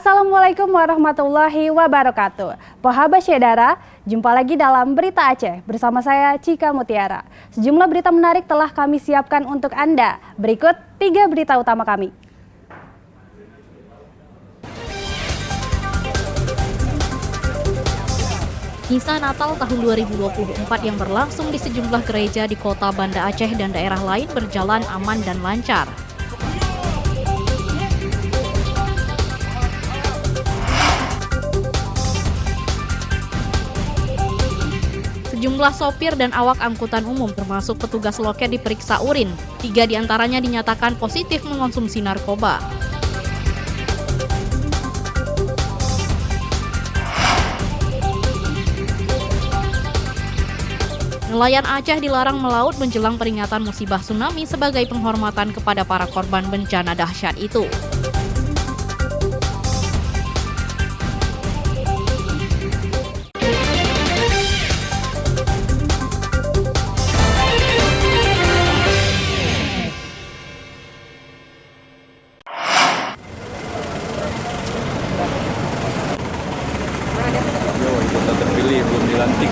Assalamualaikum warahmatullahi wabarakatuh. Pohabat Syedara, jumpa lagi dalam Berita Aceh bersama saya Cika Mutiara. Sejumlah berita menarik telah kami siapkan untuk Anda. Berikut 3 berita utama kami. Misa Natal tahun 2024 yang berlangsung di sejumlah gereja di kota Banda Aceh dan daerah lain berjalan aman dan lancar. Sejumlah sopir dan awak angkutan umum termasuk petugas loket diperiksa urin. 3 diantaranya dinyatakan positif mengonsumsi narkoba. Nelayan Aceh dilarang melaut menjelang peringatan musibah tsunami sebagai penghormatan kepada para korban bencana dahsyat itu. Terpilih belum dilantik.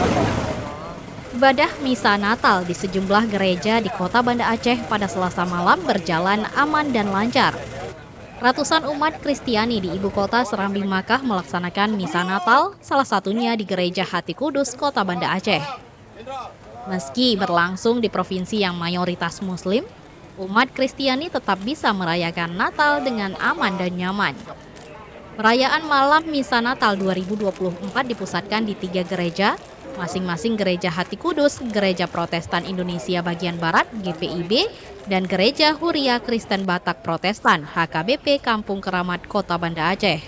Ibadah Misa Natal di sejumlah gereja di kota Banda Aceh pada Selasa malam berjalan aman dan lancar. Ratusan umat Kristiani di ibu kota Serambi Makkah melaksanakan Misa Natal, salah satunya di Gereja Hati Kudus, kota Banda Aceh. Meski berlangsung di provinsi yang mayoritas Muslim, umat Kristiani tetap bisa merayakan Natal dengan aman dan nyaman. Perayaan malam Misa Natal 2024 dipusatkan di 3 gereja, masing-masing Gereja Hati Kudus, Gereja Protestan Indonesia Bagian Barat (GPIB), dan Gereja Huria Kristen Batak Protestan (HKBP) Kampung Keramat, Kota Banda Aceh.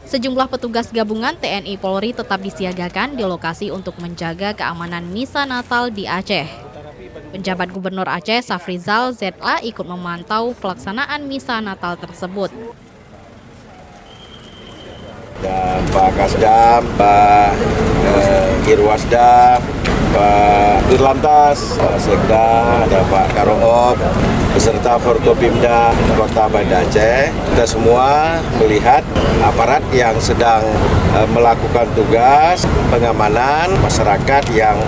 Sejumlah petugas gabungan TNI Polri tetap disiagakan di lokasi untuk menjaga keamanan Misa Natal di Aceh. Penjabat Gubernur Aceh Safrizal ZA ikut memantau pelaksanaan Misa Natal tersebut. Dan Pak Kasdam, Pak Irwasda, Pak Dirlantas, Pak Sekda, ada Pak Karoop, beserta Forkopimda Kota Banda Aceh. Kita semua melihat aparat yang sedang melakukan tugas pengamanan masyarakat yang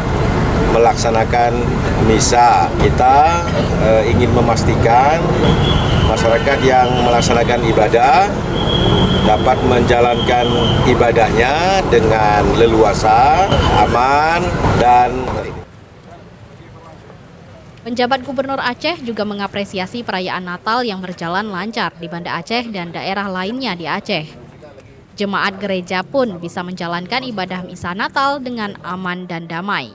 melaksanakan misa. Kita ingin memastikan masyarakat yang melaksanakan ibadah dapat menjalankan ibadahnya dengan leluasa, aman, dan Penjabat Gubernur Aceh juga mengapresiasi perayaan Natal yang berjalan lancar di Banda Aceh dan daerah lainnya di Aceh. Jemaat gereja pun bisa menjalankan ibadah Misa Natal dengan aman dan damai.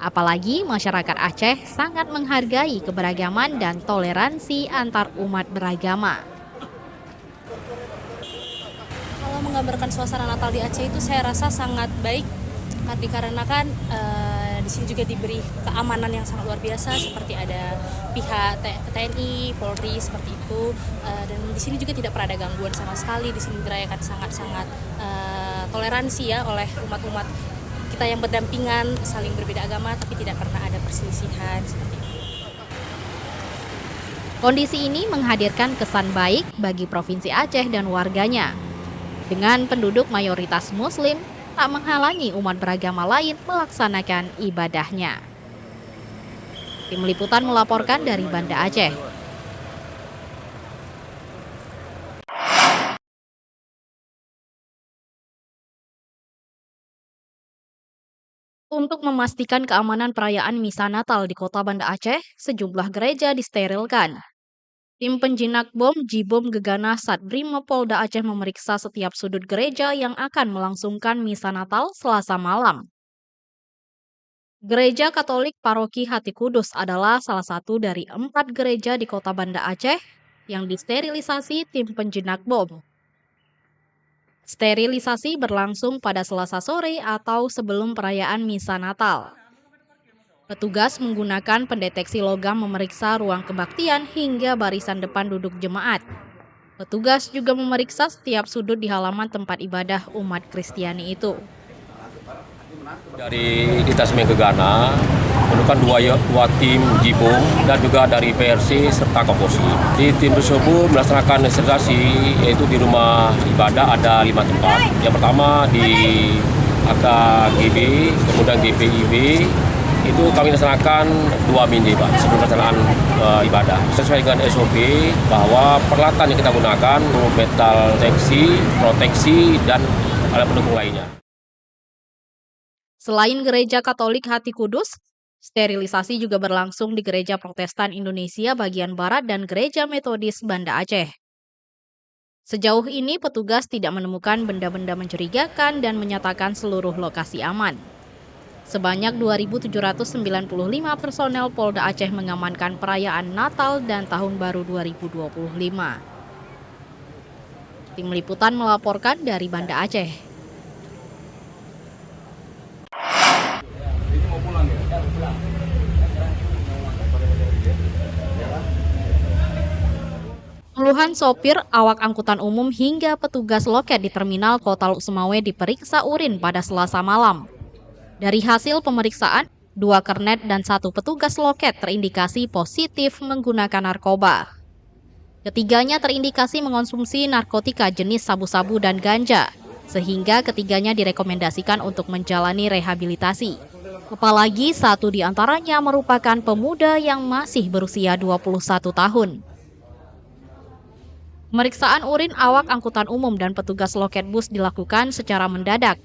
Apalagi masyarakat Aceh sangat menghargai keberagaman dan toleransi antar umat beragama. Kalau menggambarkan suasana Natal di Aceh itu saya rasa sangat baik, dikarenakan di sini juga diberi keamanan yang sangat luar biasa, seperti ada pihak TNI, Polri seperti itu, dan di sini juga tidak pernah ada gangguan sama sekali. Di sini dirayakan sangat-sangat toleransi ya oleh umat-umat kita yang berdampingan, saling berbeda agama, tapi tidak pernah ada perselisihan seperti itu. Kondisi ini menghadirkan kesan baik bagi Provinsi Aceh dan warganya. Dengan penduduk mayoritas Muslim, tak menghalangi umat beragama lain melaksanakan ibadahnya. Tim Liputan melaporkan dari Banda Aceh. Untuk memastikan keamanan perayaan Misa Natal di kota Banda Aceh, sejumlah gereja disterilkan. Tim penjinak bom Jibom Gegana Satbrimob Polda Aceh memeriksa setiap sudut gereja yang akan melangsungkan Misa Natal Selasa malam. Gereja Katolik Paroki Hati Kudus adalah salah satu dari 4 gereja di kota Banda Aceh yang disterilisasi tim penjinak bom. Sterilisasi berlangsung pada Selasa sore atau sebelum perayaan Misa Natal. Petugas menggunakan pendeteksi logam memeriksa ruang kebaktian hingga barisan depan duduk jemaat. Petugas juga memeriksa setiap sudut di halaman tempat ibadah umat Kristiani itu. Dari Ditasmen Gegana menemukan dua tim Jibung dan juga dari PRC serta Komposi. Di tim tersebut melaksanakan sterilisasi yaitu di rumah ibadah ada 5 tempat. Yang pertama di AKGB, kemudian GPIB, itu kami laksanakan 2 minggu Pak, sebelum pelaksanaan ibadah. Sesuai dengan SOP bahwa peralatan yang kita gunakan metal proteksi dan alat pendukung lainnya. Selain Gereja Katolik Hati Kudus, sterilisasi juga berlangsung di Gereja Protestan Indonesia bagian Barat dan Gereja Metodis Banda Aceh. Sejauh ini petugas tidak menemukan benda-benda mencurigakan dan menyatakan seluruh lokasi aman. Sebanyak 2.795 personel Polda Aceh mengamankan perayaan Natal dan Tahun Baru 2025. Tim Liputan melaporkan dari Banda Aceh. Puluhan sopir, awak angkutan umum hingga petugas loket di Terminal Kota Luk Semawe diperiksa urin pada Selasa malam. Dari hasil pemeriksaan, 2 kernet dan 1 petugas loket terindikasi positif menggunakan narkoba. Ketiganya terindikasi mengonsumsi narkotika jenis sabu-sabu dan ganja, sehingga ketiganya direkomendasikan untuk menjalani rehabilitasi. Apalagi 1 di antaranya merupakan pemuda yang masih berusia 21 tahun. Pemeriksaan urin awak angkutan umum dan petugas loket bus dilakukan secara mendadak.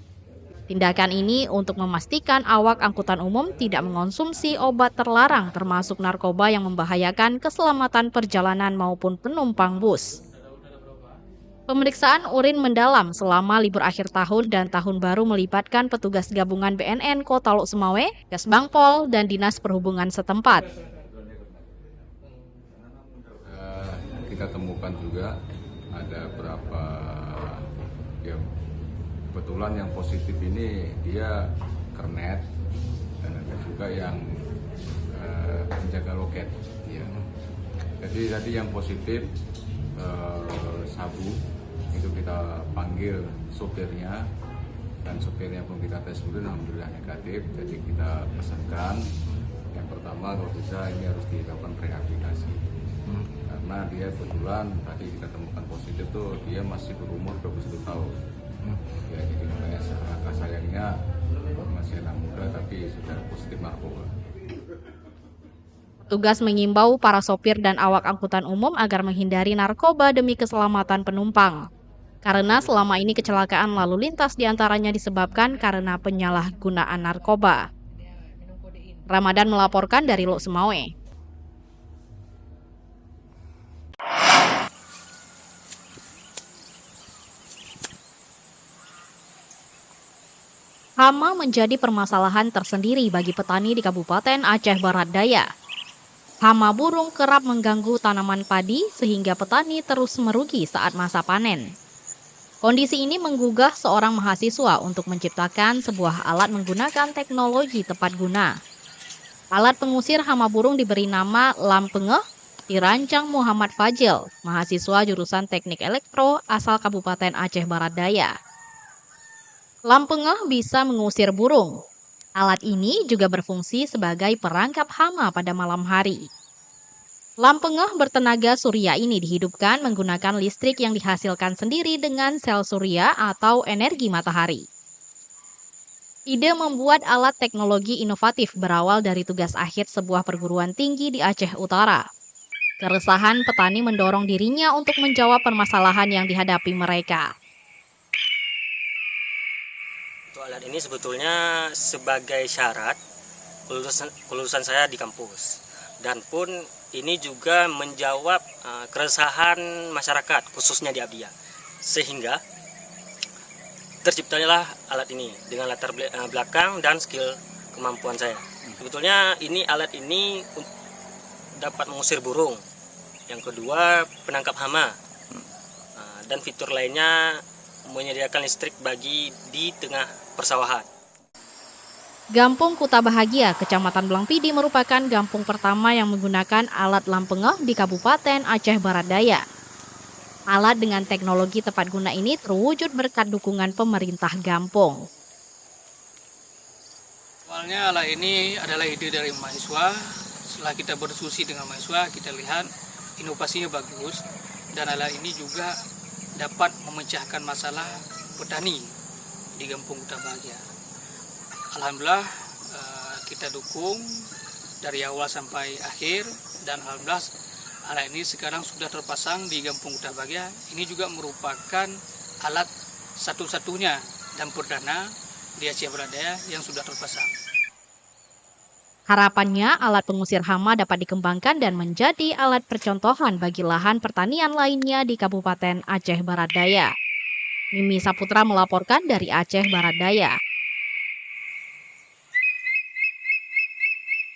Tindakan ini untuk memastikan awak angkutan umum tidak mengonsumsi obat terlarang termasuk narkoba yang membahayakan keselamatan perjalanan maupun penumpang bus. Pemeriksaan urin mendalam selama libur akhir tahun dan tahun baru melibatkan petugas gabungan BNN Kota Luk Semawe, Kesbangpol, dan Dinas Perhubungan setempat. Kita temukan juga ada beberapa ya kebetulan yang positif ini dia kernet dan ada juga yang penjaga loket ya. Jadi tadi yang positif sabu itu kita panggil sopirnya dan sopirnya pun kita tes urin alhamdulillah negatif, jadi kita pesankan yang pertama kalau bisa ini harus dilakukan rehabilitasi. Karena dia kebetulan tadi kita temukan positif tuh dia masih berumur 21 tahun. Ya, jadi makanya kakak sayangnya masih anak muda tapi sudah positif narkoba. Petugas mengimbau para sopir dan awak angkutan umum agar menghindari narkoba demi keselamatan penumpang. Karena selama ini kecelakaan lalu lintas diantaranya disebabkan karena penyalahgunaan narkoba. Ramadan melaporkan dari Luk Semawe. Hama menjadi permasalahan tersendiri bagi petani di Kabupaten Aceh Barat Daya. Hama burung kerap mengganggu tanaman padi sehingga petani terus merugi saat masa panen. Kondisi ini menggugah seorang mahasiswa untuk menciptakan sebuah alat menggunakan teknologi tepat guna. Alat pengusir hama burung diberi nama Lampengeh, dirancang Muhammad Fajil, mahasiswa jurusan Teknik Elektro asal Kabupaten Aceh Barat Daya. Lampengeh bisa mengusir burung. Alat ini juga berfungsi sebagai perangkap hama pada malam hari. Lampengeh bertenaga surya ini dihidupkan menggunakan listrik yang dihasilkan sendiri dengan sel surya atau energi matahari. Ide membuat alat teknologi inovatif berawal dari tugas akhir sebuah perguruan tinggi di Aceh Utara. Keresahan petani mendorong dirinya untuk menjawab permasalahan yang dihadapi mereka. Alat ini sebetulnya sebagai syarat kelulusan saya di kampus, dan pun ini juga menjawab keresahan masyarakat khususnya di Abdia, sehingga terciptalah alat ini dengan latar belakang dan skill kemampuan saya. Sebetulnya alat ini dapat mengusir burung, yang kedua penangkap hama, dan fitur lainnya menyediakan listrik di tengah persawahan. Gampung Kuta Bahagia, Kecamatan Blangpidi merupakan gampung pertama yang menggunakan alat Lampengeh di Kabupaten Aceh Barat Daya. Alat dengan teknologi tepat guna ini terwujud berkat dukungan pemerintah gampung. Awalnya alat ini adalah ide dari mahasiswa. Setelah kita berdiskusi dengan mahasiswa, kita lihat inovasinya bagus dan alat ini juga dapat memecahkan masalah petani di Kampung Huta Bahagia. Alhamdulillah kita dukung dari awal sampai akhir dan alhamdulillah alat ini sekarang sudah terpasang di Kampung Huta Bahagia. Ini juga merupakan alat satu-satunya dan perdana di Aceh Barat Daya yang sudah terpasang. Harapannya alat pengusir hama dapat dikembangkan dan menjadi alat percontohan bagi lahan pertanian lainnya di Kabupaten Aceh Barat Daya. Mimi Saputra melaporkan dari Aceh Barat Daya.